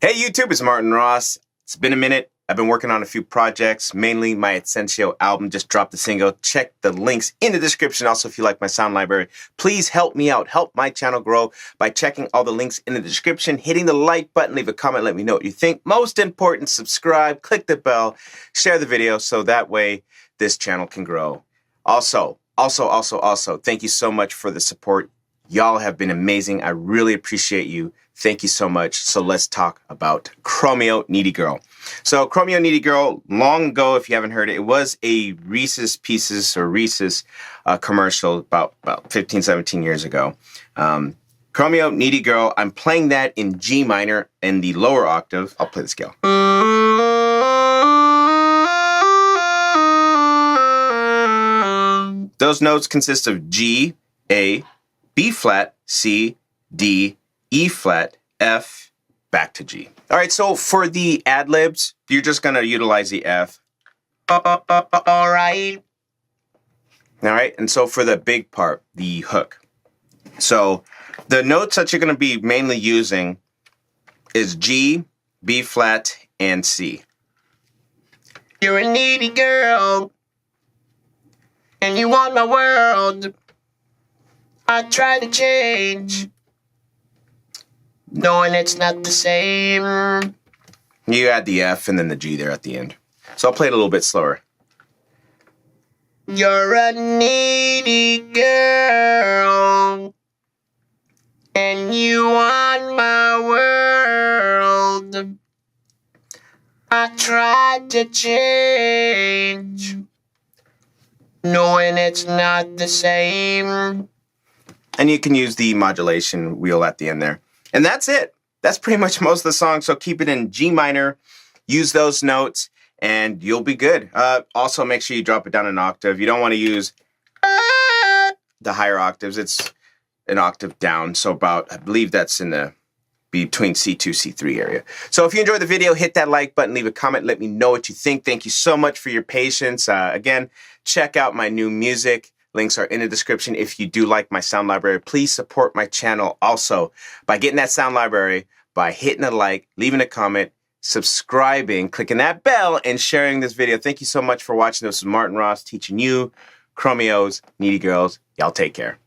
Hey YouTube, it's Martin Ross. It's been a minute. I've been working on a few projects, mainly my Essential album. Just dropped a single. Check the links in the description. Also, if you like my sound library, please help me out. Help my channel grow by checking all the links in the description, hitting the like button, leave a comment, let me know what you think. Most important, subscribe, click the bell, share the video so that way this channel can grow. Also, thank you so much for the support. Y'all have been amazing. I really appreciate you. Thank you so much. So let's talk about Chromeo Needy Girl. So Chromeo Needy Girl, long ago, if you haven't heard it, it was a Reese's Pieces or Reese's commercial about 15, 17 years ago. Chromeo Needy Girl, I'm playing that in G minor in the lower octave. I'll play the scale. Those notes consist of G, A, B flat, C, D, E flat, F, back to G. All right, so for the ad-libs, you're just gonna utilize the F. All right, and so for the big part, the hook. So the notes that you're gonna be mainly using is G, B flat, and C. You're a needy girl, and you want my world. I try to change, knowing it's not the same. You add the F and then the G there at the end. So I'll play it a little bit slower. You're a needy girl, and you want my world. I tried to change, knowing it's not the same. And you can use the modulation wheel at the end there. And that's it. That's pretty much most of the song. So keep it in G minor, use those notes, and you'll be good. Also, make sure you drop it down an octave. You don't want to use the higher octaves. It's an octave down. So about, I believe that's in the between C2, C3 area. So if you enjoyed the video, hit that like button, leave a comment, let me know what you think. Thank you so much for your patience. Again, check out my new music. Links are in the description. If you do like my sound library, please support my channel also by getting that sound library, by hitting a like, leaving a comment, subscribing, clicking that bell, and sharing this video. Thank you so much for watching. This is Martin Ross teaching you Chromeo's Needy Girls. Y'all take care.